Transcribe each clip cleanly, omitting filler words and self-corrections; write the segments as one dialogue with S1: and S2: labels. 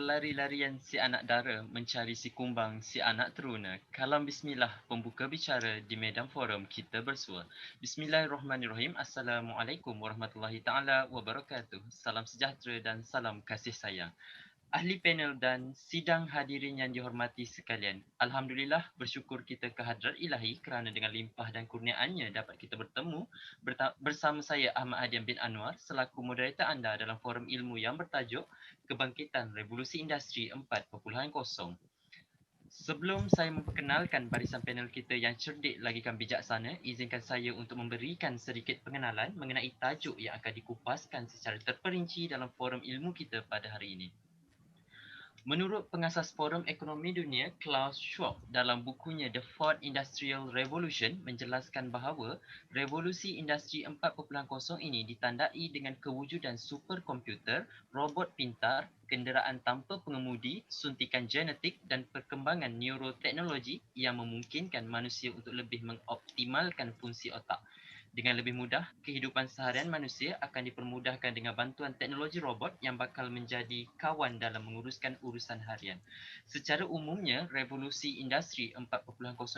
S1: Berlari-larian si anak dara mencari si kumbang si anak teruna. Kalam bismillah pembuka bicara di medan forum kita bersua. Bismillahirrahmanirrahim. Assalamualaikum warahmatullahi taala wabarakatuh. Salam sejahtera dan salam kasih sayang. Ahli panel dan sidang hadirin yang dihormati sekalian. Alhamdulillah bersyukur kita kehadrat ilahi kerana dengan limpah dan kurniaannya dapat kita bertemu bersama saya Ahmad Hadian bin Anwar selaku moderator anda dalam forum ilmu yang bertajuk Kebangkitan Revolusi Industri 4.0. Sebelum saya memperkenalkan barisan panel kita yang cerdik lagikan bijaksana, izinkan saya untuk memberikan sedikit pengenalan mengenai tajuk yang akan dikupaskan secara terperinci dalam forum ilmu kita pada hari ini. Menurut pengasas Forum Ekonomi Dunia, Klaus Schwab, dalam bukunya The Fourth Industrial Revolution menjelaskan bahawa revolusi industri 4.0 ini ditandai dengan kewujudan superkomputer, robot pintar, kenderaan tanpa pengemudi, suntikan genetik dan perkembangan neuroteknologi yang memungkinkan manusia untuk lebih mengoptimalkan fungsi otak. Dengan lebih mudah, kehidupan seharian manusia akan dipermudahkan dengan bantuan teknologi robot yang bakal menjadi kawan dalam menguruskan urusan harian. Secara umumnya, revolusi industri 4.0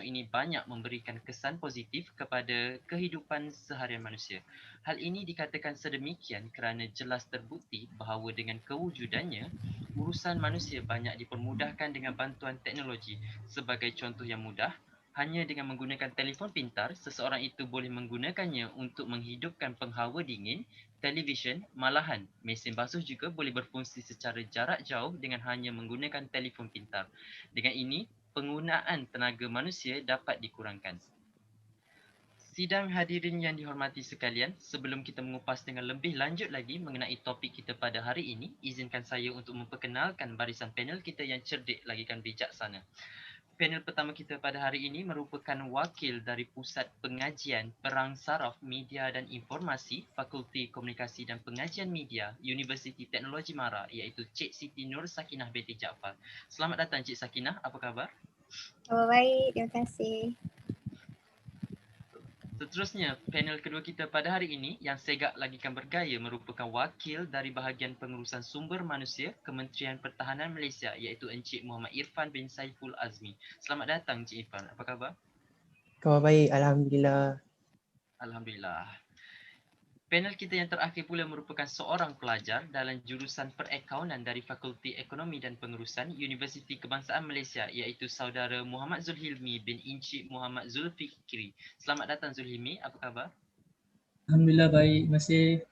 S1: ini banyak memberikan kesan positif kepada kehidupan seharian manusia. Hal ini dikatakan sedemikian kerana jelas terbukti bahawa dengan kewujudannya, urusan manusia banyak dipermudahkan dengan bantuan teknologi. Sebagai contoh yang mudah, hanya dengan menggunakan telefon pintar, seseorang itu boleh menggunakannya untuk menghidupkan penghawa dingin, televisyen, malahan mesin basuh juga boleh berfungsi secara jarak jauh dengan hanya menggunakan telefon pintar. Dengan ini, penggunaan tenaga manusia dapat dikurangkan. Sidang hadirin yang dihormati sekalian, sebelum kita mengupas dengan lebih lanjut lagi mengenai topik kita pada hari ini, izinkan saya untuk memperkenalkan barisan panel kita yang cerdik lagikan bijaksana. Panel pertama kita pada hari ini merupakan wakil dari Pusat Pengajian Perang Saraf Media dan Informasi Fakulti Komunikasi dan Pengajian Media Universiti Teknologi Mara, iaitu Cik Siti Nur Sakinah binti Jaafar. Selamat datang Cik Sakinah, apa khabar?
S2: Oh, baik, terima kasih.
S1: Seterusnya, panel kedua kita pada hari ini yang segak lagikan bergaya merupakan wakil dari bahagian pengurusan sumber manusia Kementerian Pertahanan Malaysia, iaitu Encik Muhammad Irfan bin Saiful Azmi. Selamat datang Encik Irfan, apa khabar?
S3: Khabar baik, Alhamdulillah.
S1: Alhamdulillah. Panel kita yang terakhir pula merupakan seorang pelajar dalam jurusan perakaunan dari Fakulti Ekonomi dan Pengurusan Universiti Kebangsaan Malaysia, iaitu saudara Muhammad Zulhilmi bin Encik Muhammad Zulfikri. Selamat datang Zulhilmi, apa khabar?
S4: Alhamdulillah baik, masih.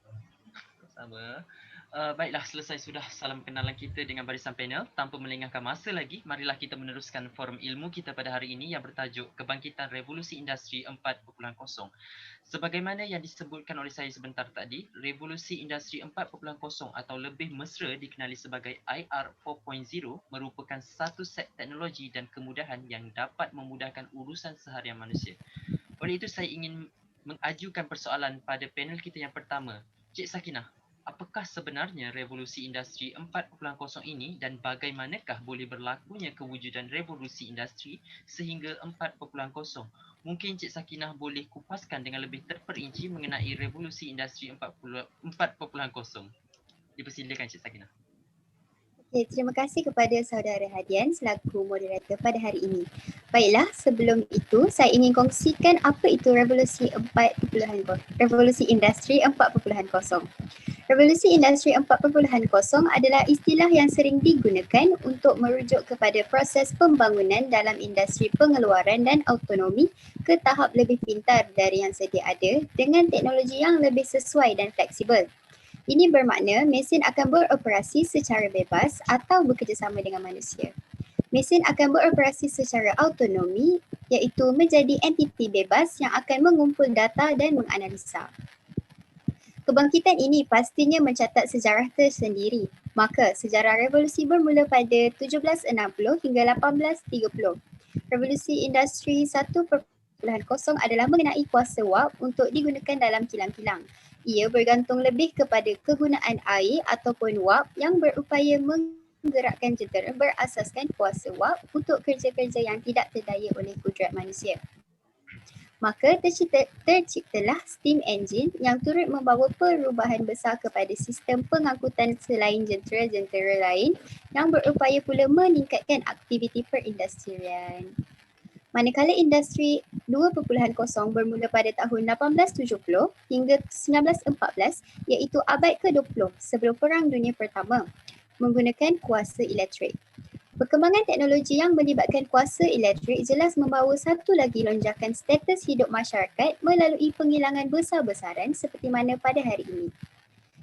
S1: Sama. Baiklah, selesai sudah salam kenalan kita dengan barisan panel. Tanpa melengahkan masa lagi, marilah kita meneruskan forum ilmu kita pada hari ini yang bertajuk Kebangkitan Revolusi Industri 4.0. Sebagaimana yang disebutkan oleh saya sebentar tadi, Revolusi Industri 4.0 atau lebih mesra dikenali sebagai IR 4.0 merupakan satu set teknologi dan kemudahan yang dapat memudahkan urusan seharian manusia. Oleh itu, saya ingin mengajukan persoalan pada panel kita yang pertama. Cik Sakinah, apakah sebenarnya revolusi industri 4.0 ini dan bagaimanakah boleh berlakunya kewujudan revolusi industri sehingga 4.0? Mungkin Cik Sakinah boleh kupaskan dengan lebih terperinci mengenai revolusi industri 4.0. Dipersilakan Cik Sakinah.
S2: Okay, terima kasih kepada saudara Hadian selaku moderator pada hari ini. Baiklah, sebelum itu saya ingin kongsikan apa itu revolusi industri 4.0. Revolusi industri 4.0 adalah istilah yang sering digunakan untuk merujuk kepada proses pembangunan dalam industri pengeluaran dan autonomi ke tahap lebih pintar dari yang sedia ada dengan teknologi yang lebih sesuai dan fleksibel. Ini bermakna mesin akan beroperasi secara bebas atau bekerjasama dengan manusia. Mesin akan beroperasi secara autonomi iaitu menjadi entiti bebas yang akan mengumpul data dan menganalisa. Kebangkitan ini pastinya mencatat sejarah tersendiri. Maka sejarah revolusi bermula pada 1760 hingga 1830. Revolusi industri 1.0 adalah mengenai kuasa wap untuk digunakan dalam kilang-kilang. Ia bergantung lebih kepada kegunaan air ataupun wap yang berupaya menggerakkan jentera berasaskan kuasa wap untuk kerja-kerja yang tidak terdaya oleh kudrat manusia. Maka terciptalah steam engine yang turut membawa perubahan besar kepada sistem pengangkutan selain jentera-jentera lain yang berupaya pula meningkatkan aktiviti perindustrian. Manakala industri 2.0 bermula pada tahun 1870 hingga 1914 iaitu abad ke-20 sebelum Perang Dunia Pertama menggunakan kuasa elektrik. Perkembangan teknologi yang melibatkan kuasa elektrik jelas membawa satu lagi lonjakan status hidup masyarakat melalui penghilangan besar-besaran seperti mana pada hari ini.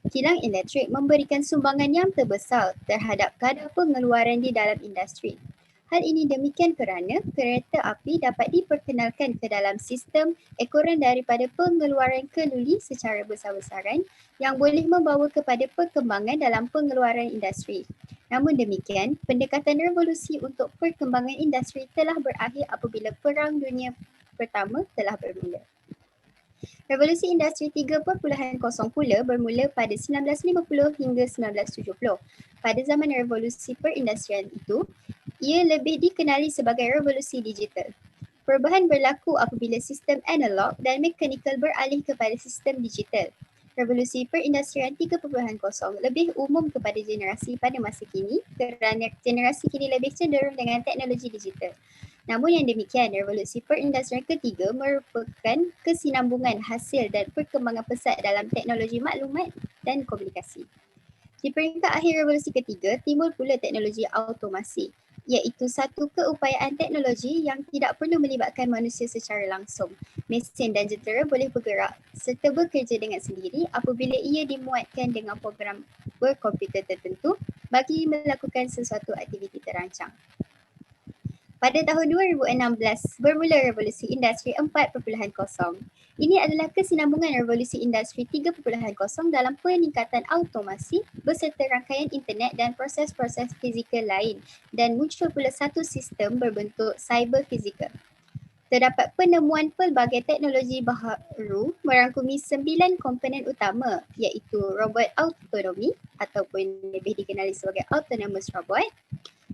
S2: Kilang elektrik memberikan sumbangan yang terbesar terhadap kadar pengeluaran di dalam industri. Hal ini demikian kerana kereta api dapat diperkenalkan ke dalam sistem ekoran daripada pengeluaran keluli secara besar-besaran yang boleh membawa kepada perkembangan dalam pengeluaran industri. Namun demikian, pendekatan revolusi untuk perkembangan industri telah berakhir apabila Perang Dunia Pertama telah bermula. Revolusi Industri 3.0 pula bermula pada 1950 hingga 1970. Pada zaman revolusi perindustrian itu, ia lebih dikenali sebagai revolusi digital. Perubahan berlaku apabila sistem analog dan mekanikal beralih kepada sistem digital. Revolusi perindustrian 3.0 lebih umum kepada generasi pada masa kini kerana generasi kini lebih cenderung dengan teknologi digital. Namun yang demikian, revolusi perindustrian ketiga merupakan kesinambungan hasil dan perkembangan pesat dalam teknologi maklumat dan komunikasi. Di peringkat akhir revolusi ketiga, timbul pula teknologi automasi, iaitu satu keupayaan teknologi yang tidak perlu melibatkan manusia secara langsung. Mesin dan jentera boleh bergerak serta bekerja dengan sendiri apabila ia dimuatkan dengan program berkomputer tertentu bagi melakukan sesuatu aktiviti terancang. Pada tahun 2016, bermula revolusi industri 4.0. Ini adalah kesinambungan revolusi industri 3.0 dalam peningkatan automasi beserta rangkaian internet dan proses-proses fizikal lain dan muncul pula satu sistem berbentuk cyber fizikal. Terdapat penemuan pelbagai teknologi baharu merangkumi 9 komponen utama iaitu robot autonomi ataupun lebih dikenali sebagai autonomous robot,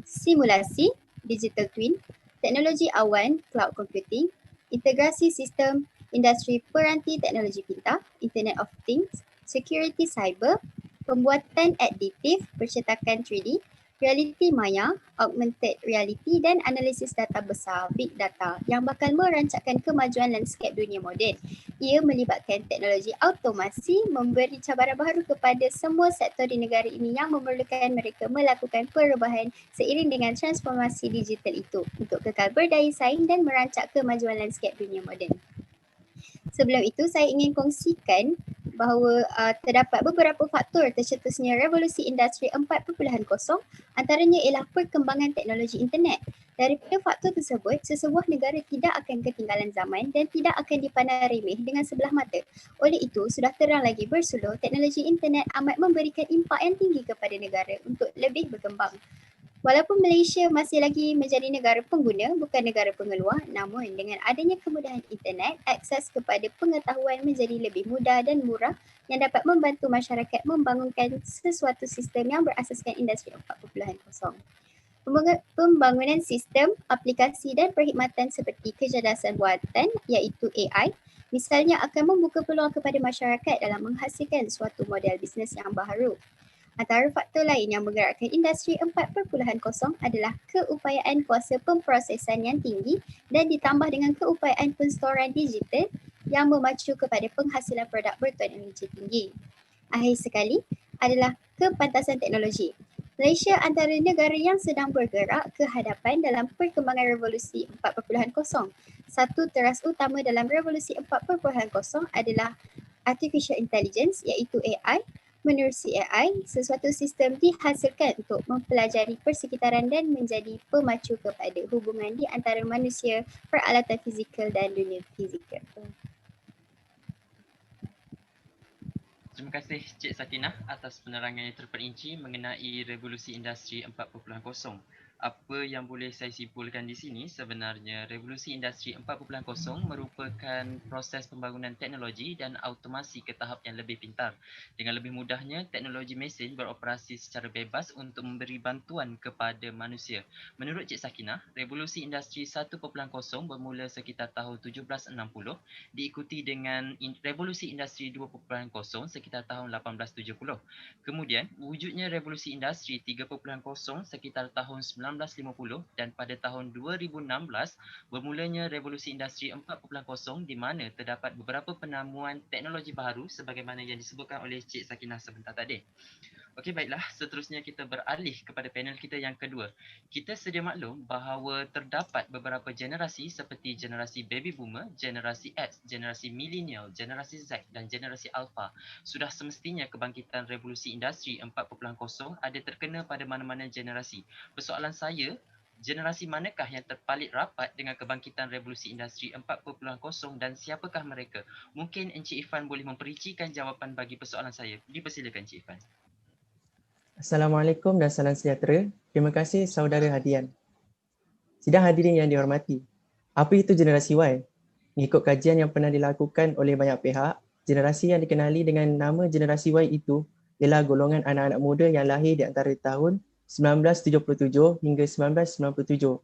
S2: simulasi, digital twin, teknologi awan, cloud computing, integrasi sistem industri peranti teknologi pintar, Internet of Things, security cyber, pembuatan aditif, percetakan 3D, realiti maya, augmented reality dan analisis data besar, big data yang bakal merancangkan kemajuan landscape dunia moden. Ia melibatkan teknologi automasi memberi cabaran baharu kepada semua sektor di negara ini yang memerlukan mereka melakukan perubahan seiring dengan transformasi digital itu untuk kekal berdaya saing dan merancang kemajuan landscape dunia moden. Sebelum itu, saya ingin kongsikan bahawa terdapat beberapa faktor tercetusnya revolusi industri 4.0, antaranya ialah perkembangan teknologi internet. Daripada faktor tersebut, sesebuah negara tidak akan ketinggalan zaman dan tidak akan dipandang remeh dengan sebelah mata. Oleh itu, sudah terang lagi bersuluh teknologi internet amat memberikan impak yang tinggi kepada negara untuk lebih berkembang. Walaupun Malaysia masih lagi menjadi negara pengguna, bukan negara pengeluar, namun dengan adanya kemudahan internet, akses kepada pengetahuan menjadi lebih mudah dan murah yang dapat membantu masyarakat membangunkan sesuatu sistem yang berasaskan industri 4.0. Pembangunan sistem, aplikasi dan perkhidmatan seperti kecerdasan buatan iaitu AI, misalnya akan membuka peluang kepada masyarakat dalam menghasilkan suatu model bisnes yang baharu. Antara faktor lain yang menggerakkan industri 4.0 adalah keupayaan kuasa pemprosesan yang tinggi dan ditambah dengan keupayaan penstoran digital yang memacu kepada penghasilan produk berteknologi tinggi. Akhir sekali adalah kepantasan teknologi. Malaysia antara negara yang sedang bergerak ke hadapan dalam perkembangan revolusi 4.0. Satu teras utama dalam revolusi 4.0 adalah artificial intelligence iaitu AI. Menerusi AI, sesuatu sistem dihasilkan untuk mempelajari persekitaran dan menjadi pemacu kepada hubungan di antara manusia, peralatan fizikal dan dunia fizikal.
S1: Terima kasih Cik Sakinah atas penerangan yang terperinci mengenai revolusi industri 4.0. Apa yang boleh saya simpulkan di sini, sebenarnya revolusi industri 4.0 merupakan proses pembangunan teknologi dan automasi ke tahap yang lebih pintar. Dengan lebih mudahnya, teknologi mesin beroperasi secara bebas untuk memberi bantuan kepada manusia. Menurut Cik Sakinah, revolusi industri 1.0 bermula sekitar tahun 1760, diikuti dengan revolusi industri 2.0 sekitar tahun 1870. Kemudian, wujudnya revolusi industri 3.0 sekitar tahun 1950 dan pada tahun 2016, bermulanya revolusi industri 4.0 di mana terdapat beberapa penemuan teknologi baru sebagaimana yang disebutkan oleh Cik Sakinah sebentar tadi. Okey, baiklah, seterusnya kita beralih kepada panel kita yang kedua. Kita sedia maklum bahawa terdapat beberapa generasi seperti generasi baby boomer, generasi X, generasi millennial, generasi Z dan generasi alpha. Sudah semestinya kebangkitan revolusi industri 4.0 ada terkena pada mana-mana generasi. Persoalan saya, generasi manakah yang terpalit rapat dengan kebangkitan revolusi industri 4.0 dan siapakah mereka? Mungkin Encik Irfan boleh memperincikan jawapan bagi persoalan saya. Dipersilakan Encik Irfan.
S3: Assalamualaikum dan salam sejahtera. Terima kasih saudara hadian. Sidang hadirin yang dihormati. Apa itu generasi Y? Mengikut kajian yang pernah dilakukan oleh banyak pihak, generasi yang dikenali dengan nama generasi Y itu ialah golongan anak-anak muda yang lahir di antara tahun 1977 hingga 1997,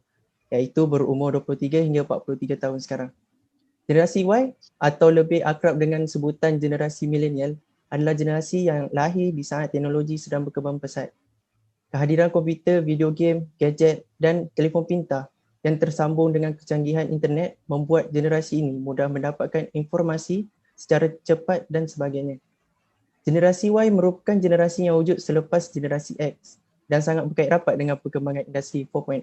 S3: iaitu berumur 23 hingga 43 tahun sekarang. Generasi Y atau lebih akrab dengan sebutan generasi milenial adalah generasi yang lahir di saat teknologi sedang berkembang pesat. Kehadiran komputer, video game, gadget dan telefon pintar yang tersambung dengan kecanggihan internet membuat generasi ini mudah mendapatkan informasi secara cepat dan sebagainya. Generasi Y merupakan generasi yang wujud selepas generasi X dan sangat berkait rapat dengan perkembangan industri 4.0.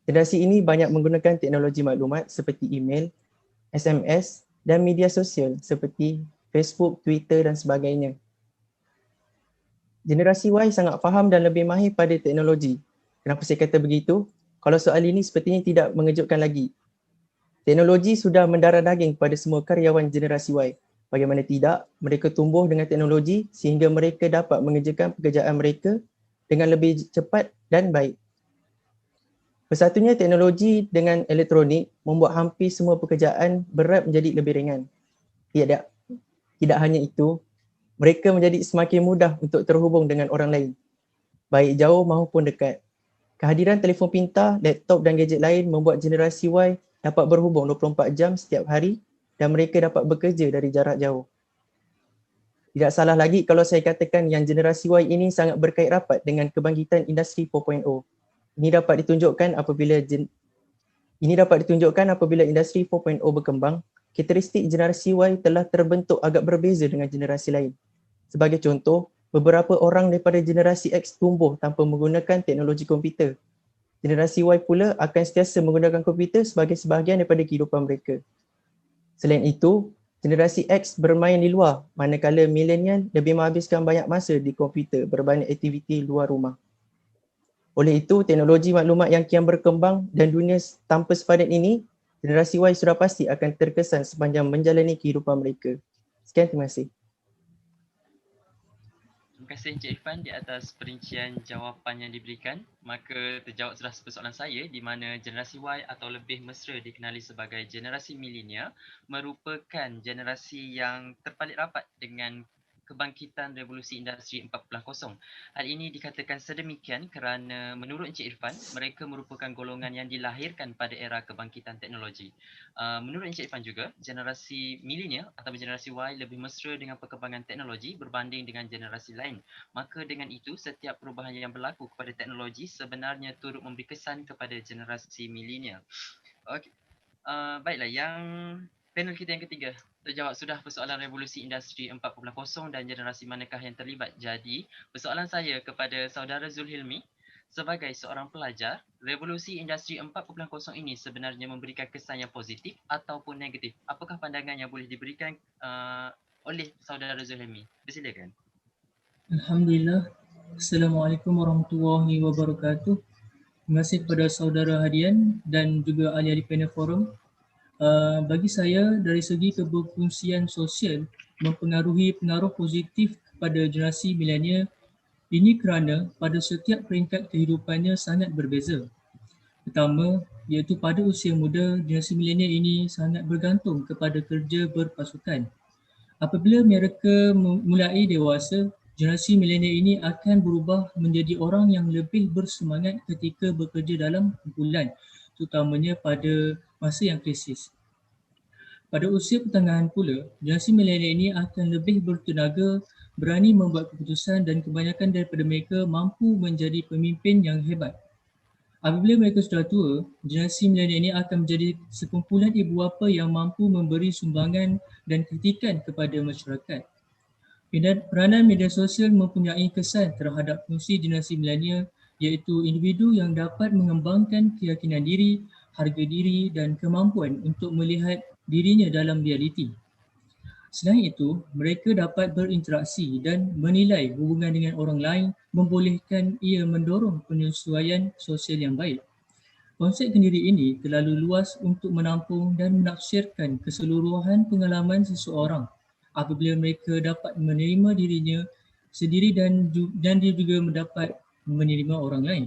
S3: Generasi ini banyak menggunakan teknologi maklumat seperti email, SMS dan media sosial seperti Facebook, Twitter dan sebagainya. Generasi Y sangat faham dan lebih mahir pada teknologi. Kenapa saya kata begitu? Kalau soal ini sepertinya tidak mengejutkan lagi. Teknologi sudah mendarah daging pada semua karyawan generasi Y. Bagaimana tidak, mereka tumbuh dengan teknologi sehingga mereka dapat mengerjakan pekerjaan mereka dengan lebih cepat dan baik. Bersatunya teknologi dengan elektronik membuat hampir semua pekerjaan berat menjadi lebih ringan. Tidak hanya itu, mereka menjadi semakin mudah untuk terhubung dengan orang lain, baik jauh maupun dekat. Kehadiran telefon pintar, laptop dan gadget lain membuat generasi Y dapat berhubung 24 jam setiap hari dan mereka dapat bekerja dari jarak jauh. Tidak salah lagi kalau saya katakan yang generasi Y ini sangat berkait rapat dengan kebangkitan industri 4.0. Ini dapat ditunjukkan apabila industri 4.0 berkembang, karakteristik generasi Y telah terbentuk agak berbeza dengan generasi lain. Sebagai contoh, beberapa orang daripada generasi X tumbuh tanpa menggunakan teknologi komputer. Generasi Y pula akan sentiasa menggunakan komputer sebagai sebahagian daripada kehidupan mereka. Selain itu, generasi X bermain di luar, manakala milenial lebih menghabiskan banyak masa di komputer berbanding aktiviti luar rumah. Oleh itu, teknologi maklumat yang kian berkembang dan dunia tanpa sepadan ini, generasi Y sudah pasti akan terkesan sepanjang menjalani kehidupan mereka. Sekian, terima kasih.
S1: Terima kasih Encik Irfan di atas perincian jawapan yang diberikan. Maka terjawab sudah persoalan saya di mana generasi Y atau lebih mesra dikenali sebagai generasi milenial merupakan generasi yang terpalit rapat dengan kebangkitan revolusi industri 4.0. Hal ini dikatakan sedemikian kerana menurut Encik Irfan, mereka merupakan golongan yang dilahirkan pada era kebangkitan teknologi. Menurut Encik Irfan juga, generasi milenial atau generasi Y lebih mesra dengan perkembangan teknologi berbanding dengan generasi lain. Maka dengan itu, setiap perubahan yang berlaku kepada teknologi sebenarnya turut memberi kesan kepada generasi milenial. Okey. Baiklah, yang panel kita yang ketiga. Terjawab sudah persoalan revolusi industri 4.0 dan generasi manakah yang terlibat. Jadi, persoalan saya kepada saudara Zulhilmi, sebagai seorang pelajar, revolusi industri 4.0 ini sebenarnya memberikan kesan yang positif ataupun negatif. Apakah pandangan yang boleh diberikan oleh saudara Zulhilmi? Bersilakan.
S4: Alhamdulillah. Assalamualaikum warahmatullahi wabarakatuh. Terima kasih kepada saudara hadian dan juga ahli-ahli panel forum. Bagi saya, dari segi keberfungsian sosial mempengaruhi pengaruh positif kepada generasi milenial Ini kerana pada setiap peringkat kehidupannya sangat berbeza. Pertama, iaitu pada usia muda, generasi milenial ini sangat bergantung kepada kerja berpasukan. Apabila mereka mulai dewasa, generasi milenial ini akan berubah menjadi orang yang lebih bersemangat ketika bekerja dalam kumpulan, terutamanya pada masa yang krisis. Pada usia pertengahan pula, generasi milenial ini akan lebih bertenaga, berani membuat keputusan dan kebanyakan daripada mereka mampu menjadi pemimpin yang hebat. Apabila mereka sudah tua, generasi milenial ini akan menjadi sekumpulan ibu bapa yang mampu memberi sumbangan dan kritikan kepada masyarakat. Peranan media sosial mempunyai kesan terhadap fungsi generasi milenial, iaitu individu yang dapat mengembangkan keyakinan diri, harga diri dan kemampuan untuk melihat dirinya dalam realiti. Selain itu, mereka dapat berinteraksi dan menilai hubungan dengan orang lain, membolehkan ia mendorong penyesuaian sosial yang baik. Konsep kendiri ini terlalu luas untuk menampung dan menafsirkan keseluruhan pengalaman seseorang apabila mereka dapat menerima dirinya sendiri dan dia juga mendapat menerima orang lain.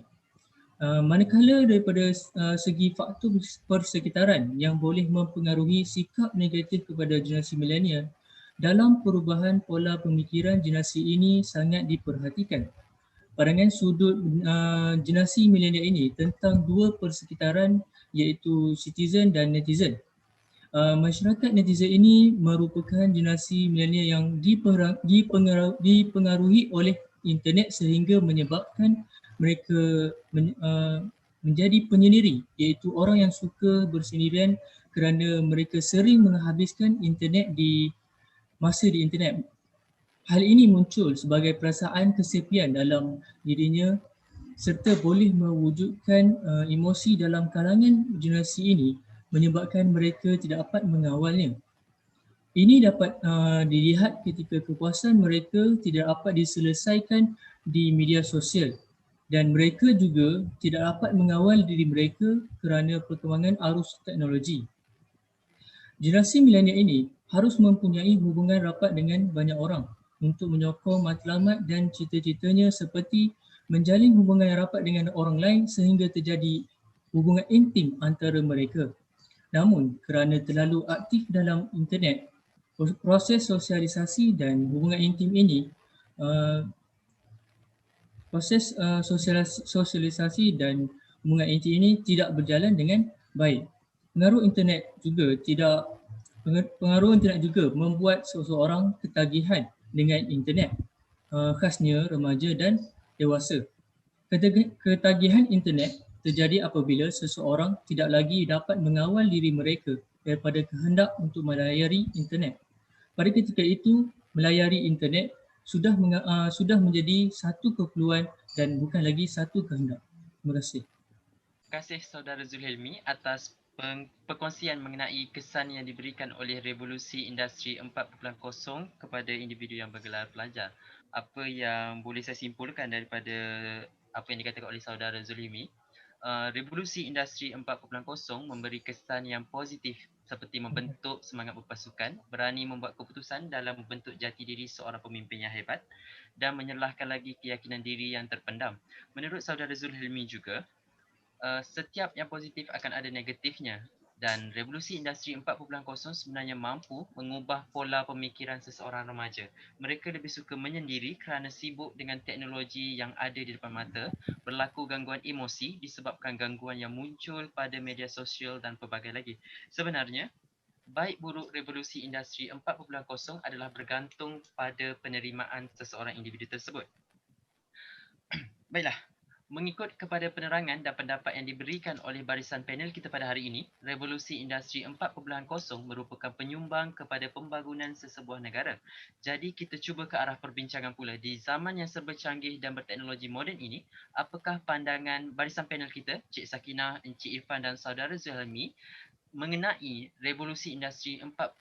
S4: Manakala daripada segi faktor persekitaran yang boleh mempengaruhi sikap negatif kepada generasi milenial, dalam perubahan pola pemikiran generasi ini sangat diperhatikan. Pandangan sudut generasi milenial ini tentang dua persekitaran iaitu citizen dan netizen. Masyarakat netizen ini merupakan generasi milenial yang dipengaruhi oleh internet sehingga menyebabkan mereka menjadi penyendiri, iaitu orang yang suka bersendirian kerana mereka sering menghabiskan internet di internet. Hal ini muncul sebagai perasaan kesepian dalam dirinya serta boleh mewujudkan emosi dalam kalangan generasi ini menyebabkan mereka tidak dapat mengawalnya. Ini dapat dilihat ketika kepuasan mereka tidak dapat diselesaikan di media sosial dan mereka juga tidak dapat mengawal diri mereka kerana perkembangan arus teknologi. Generasi milenial ini harus mempunyai hubungan rapat dengan banyak orang untuk menyokong matlamat dan cita-citanya seperti menjalin hubungan yang rapat dengan orang lain sehingga terjadi hubungan intim antara mereka. Namun kerana terlalu aktif dalam internet, proses sosialisasi dan hubungan intim ini sosialisasi dan hubungan intim ini tidak berjalan dengan baik. Pengaruh internet juga membuat seseorang ketagihan dengan internet, khasnya remaja dan dewasa. Ketagihan internet terjadi apabila seseorang tidak lagi dapat mengawal diri mereka daripada kehendak untuk melayari internet. Pada ketika itu, melayari internet sudah menjadi satu keperluan dan bukan lagi satu kehendak. Terima kasih.
S1: Terima kasih Saudara Zulhelmi atas perkongsian mengenai kesan yang diberikan oleh revolusi industri 4.0 kepada individu yang bergelar pelajar. Apa yang boleh saya simpulkan daripada apa yang dikatakan oleh Saudara Zulhelmi, revolusi industri 4.0 memberi kesan yang positif seperti membentuk semangat berpasukan, berani membuat keputusan dalam membentuk jati diri seorang pemimpin yang hebat dan menyerlahkan lagi keyakinan diri yang terpendam. Menurut Saudara Zulhelmi juga, setiap yang positif akan ada negatifnya dan revolusi industri 4.0 sebenarnya mampu mengubah pola pemikiran seseorang remaja. Mereka lebih suka menyendiri kerana sibuk dengan teknologi yang ada di depan mata, berlaku gangguan emosi disebabkan gangguan yang muncul pada media sosial dan pelbagai lagi. Sebenarnya, baik buruk revolusi industri 4.0 adalah bergantung pada penerimaan seseorang individu tersebut. Baiklah. Mengikut kepada penerangan dan pendapat yang diberikan oleh barisan panel kita pada hari ini, revolusi industri 4.0 merupakan penyumbang kepada pembangunan sesebuah negara. Jadi kita cuba ke arah perbincangan pula. Di zaman yang serba canggih dan berteknologi moden ini, apakah pandangan barisan panel kita, Cik Sakinah, Encik Irfan dan Saudara Zulhelmi mengenai revolusi industri 4.0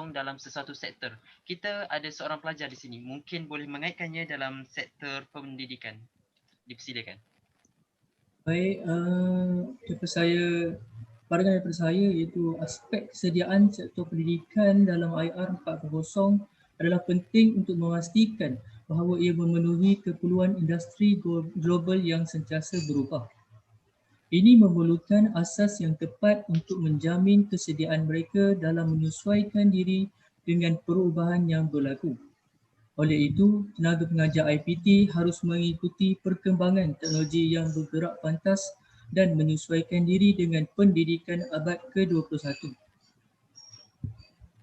S1: dalam sesuatu sektor? Kita ada seorang pelajar di sini, mungkin boleh mengaitkannya dalam sektor pendidikan. Dipersilakan.
S4: Baik, pandangan daripada saya iaitu aspek kesediaan sektor pendidikan dalam IR 4.0 adalah penting untuk memastikan bahawa ia memenuhi keperluan industri global yang sentiasa berubah. Ini memerlukan asas yang tepat untuk menjamin kesediaan mereka dalam menyesuaikan diri dengan perubahan yang berlaku. Oleh itu, tenaga pengajar IPT harus mengikuti perkembangan teknologi yang bergerak pantas dan menyesuaikan diri dengan pendidikan abad ke-21.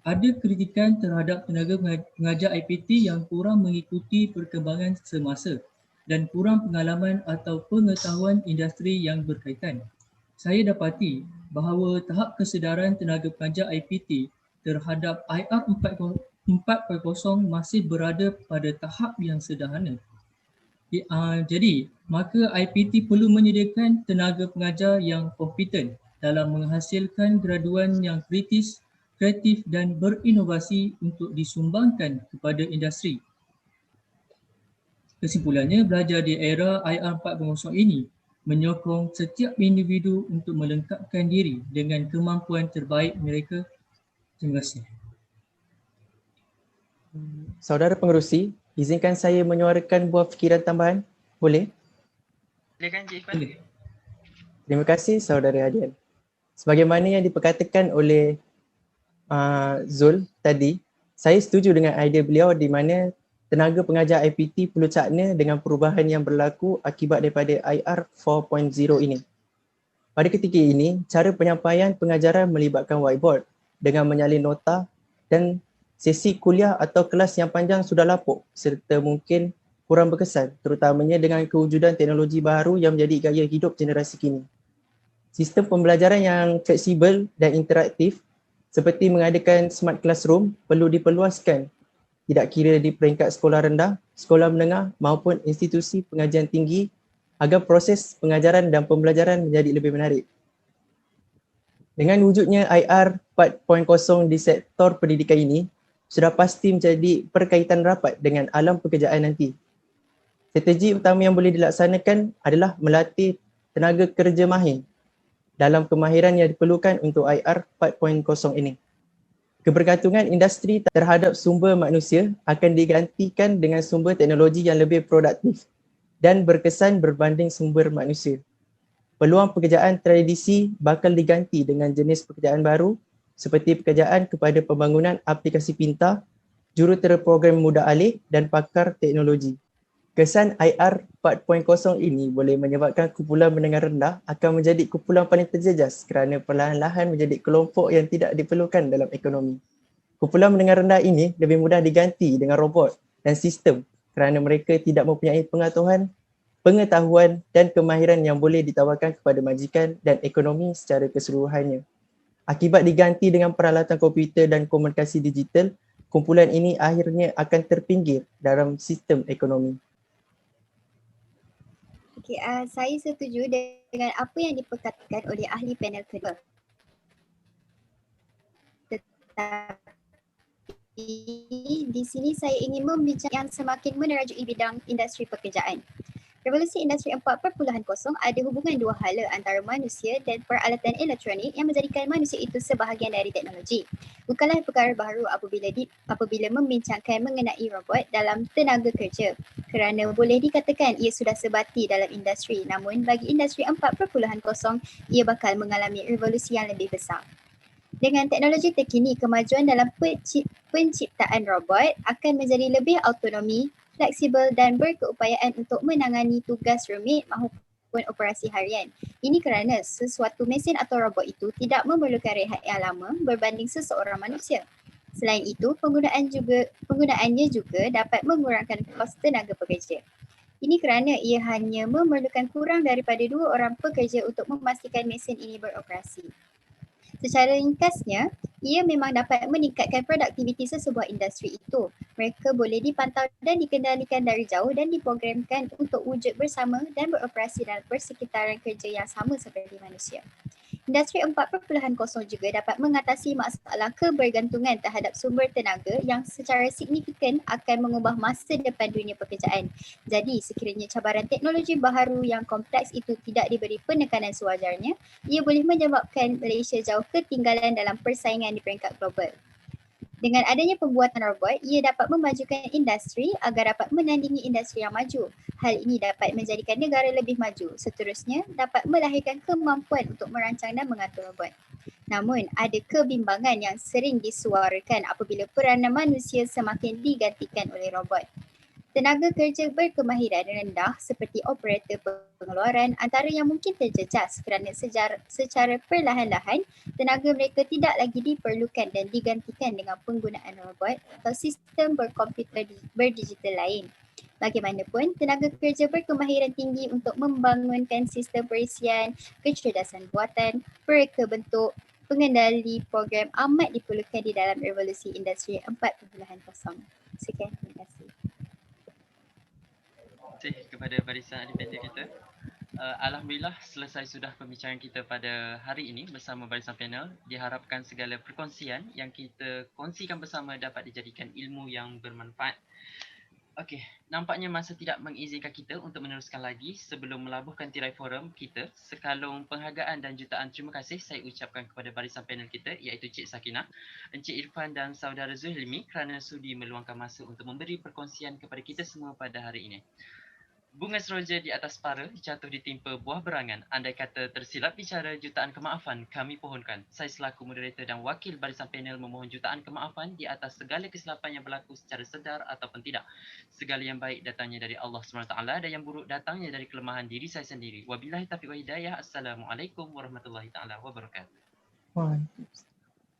S4: Ada kritikan terhadap tenaga pengajar IPT yang kurang mengikuti perkembangan semasa dan kurang pengalaman atau pengetahuan industri yang berkaitan. Saya dapati bahawa tahap kesedaran tenaga pengajar IPT terhadap IR 4.0 masih berada pada tahap yang sederhana. Jadi, maka IPT perlu menyediakan tenaga pengajar yang kompeten dalam menghasilkan graduan yang kritis, kreatif dan berinovasi untuk disumbangkan kepada industri. Kesimpulannya, belajar di era IR 4.0 ini menyokong setiap individu untuk melengkapkan diri dengan kemampuan terbaik mereka. Terima kasih.
S3: Saudara pengerusi, izinkan saya menyuarakan buah fikiran tambahan. Boleh?
S1: Silakan Cik Irfan.
S4: Boleh.
S3: Terima kasih saudara Hadian. Sebagaimana yang diperkatakan oleh Zul tadi, saya setuju dengan idea beliau di mana tenaga pengajar IPT perlu cakna dengan perubahan yang berlaku akibat daripada IR 4.0 ini. Pada ketika ini, cara penyampaian pengajaran melibatkan whiteboard dengan menyalin nota dan sesi kuliah atau kelas yang panjang sudah lapuk serta mungkin kurang berkesan, terutamanya dengan kewujudan teknologi baru yang menjadi gaya hidup generasi kini. Sistem pembelajaran yang fleksibel dan interaktif seperti mengadakan smart classroom perlu diperluaskan, tidak kira di peringkat sekolah rendah, sekolah menengah maupun institusi pengajian tinggi agar proses pengajaran dan pembelajaran menjadi lebih menarik. Dengan wujudnya IR 4.0 di sektor pendidikan ini, sudah pasti menjadi perkaitan rapat dengan alam pekerjaan nanti. Strategi utama yang boleh dilaksanakan adalah melatih tenaga kerja mahir dalam kemahiran yang diperlukan untuk IR 4.0 ini. Kebergantungan industri terhadap sumber manusia akan digantikan dengan sumber teknologi yang lebih produktif dan berkesan berbanding sumber manusia. Peluang pekerjaan tradisi bakal diganti dengan jenis pekerjaan baru seperti pekerjaan kepada pembangunan aplikasi pintar, jurutera program mudah alih dan pakar teknologi. Kesan IR 4.0 ini boleh menyebabkan kumpulan menengah rendah akan menjadi kumpulan paling terjejas kerana perlahan-lahan menjadi kelompok yang tidak diperlukan dalam ekonomi. Kumpulan menengah rendah ini lebih mudah diganti dengan robot dan sistem kerana mereka tidak mempunyai pengetahuan dan kemahiran yang boleh ditawarkan kepada majikan dan ekonomi secara keseluruhannya. Akibat diganti dengan peralatan komputer dan komunikasi digital, kumpulan ini akhirnya akan terpinggir dalam sistem ekonomi.
S2: Okay, saya setuju dengan apa yang diperkatakan oleh ahli panel kedua. Tetapi di sini saya ingin membincangkan yang semakin menerajui bidang industri pekerjaan. Revolusi Industri 4.0 ada hubungan dua hala antara manusia dan peralatan elektronik yang menjadikan manusia itu sebahagian dari teknologi. Bukanlah perkara baru apabila membincangkan mengenai robot dalam tenaga kerja, kerana boleh dikatakan ia sudah sebati dalam industri, namun bagi Industri 4.0 ia bakal mengalami revolusi yang lebih besar. Dengan teknologi terkini, kemajuan dalam penciptaan robot akan menjadi lebih autonomi, fleksibel dan berkeupayaan untuk menangani tugas rumit maupun operasi harian. Ini kerana sesuatu mesin atau robot itu tidak memerlukan rehat yang lama berbanding seseorang manusia. Selain itu, penggunaannya juga dapat mengurangkan kos tenaga pekerja. Ini kerana ia hanya memerlukan kurang daripada 2 orang pekerja untuk memastikan mesin ini beroperasi. Secara ringkasnya, ia memang dapat meningkatkan produktiviti sesebuah industri itu. Mereka boleh dipantau dan dikendalikan dari jauh dan diprogramkan untuk wujud bersama dan beroperasi dalam persekitaran kerja yang sama seperti manusia. Industri 4.0 juga dapat mengatasi masalah kebergantungan terhadap sumber tenaga yang secara signifikan akan mengubah masa depan dunia pekerjaan. Jadi, sekiranya cabaran teknologi baharu yang kompleks itu tidak diberi penekanan sewajarnya, ia boleh menyebabkan Malaysia jauh ketinggalan dalam persaingan di peringkat global. Dengan adanya pembuatan robot, ia dapat memajukan industri agar dapat menandingi industri yang maju. Hal ini dapat menjadikan negara lebih maju. Seterusnya, dapat melahirkan kemampuan untuk merancang dan mengatur robot. Namun, ada kebimbangan yang sering disuarakan apabila peranan manusia semakin digantikan oleh robot. Tenaga kerja berkemahiran rendah seperti operator pengeluaran antara yang mungkin terjejas kerana secara perlahan-lahan tenaga mereka tidak lagi diperlukan dan digantikan dengan penggunaan robot atau sistem berkomputer berdigital lain. Bagaimanapun, tenaga kerja berkemahiran tinggi untuk membangunkan sistem perisian, kecerdasan buatan, pereka bentuk, pengendali program amat diperlukan di dalam revolusi industri 4.0. Sekian, terima kasih.
S1: Terima kasih kepada barisan ahli panel kita. Alhamdulillah selesai sudah pembicaraan kita pada hari ini bersama barisan panel. Diharapkan segala perkongsian yang kita kongsikan bersama dapat dijadikan ilmu yang bermanfaat. Okey, nampaknya masa tidak mengizinkan kita untuk meneruskan lagi. Sebelum melabuhkan tirai forum kita, sekalung penghargaan dan jutaan terima kasih saya ucapkan kepada barisan panel kita iaitu Cik Sakinah, Encik Irfan dan Saudara Zuhilmi kerana sudi meluangkan masa untuk memberi perkongsian kepada kita semua pada hari ini. Bunga seroja di atas para jatuh ditimpa buah berangan. Andai kata tersilap bicara, jutaan kemaafan kami pohonkan. Saya selaku moderator dan wakil barisan panel memohon jutaan kemaafan di atas segala kesilapan yang berlaku secara sedar ataupun tidak. Segala yang baik datangnya dari Allah SWT dan yang buruk datangnya dari kelemahan diri saya sendiri. Wabillahi taufiq wa hidayah. Assalamualaikum warahmatullahi taala wabarakatuh.
S3: Wah,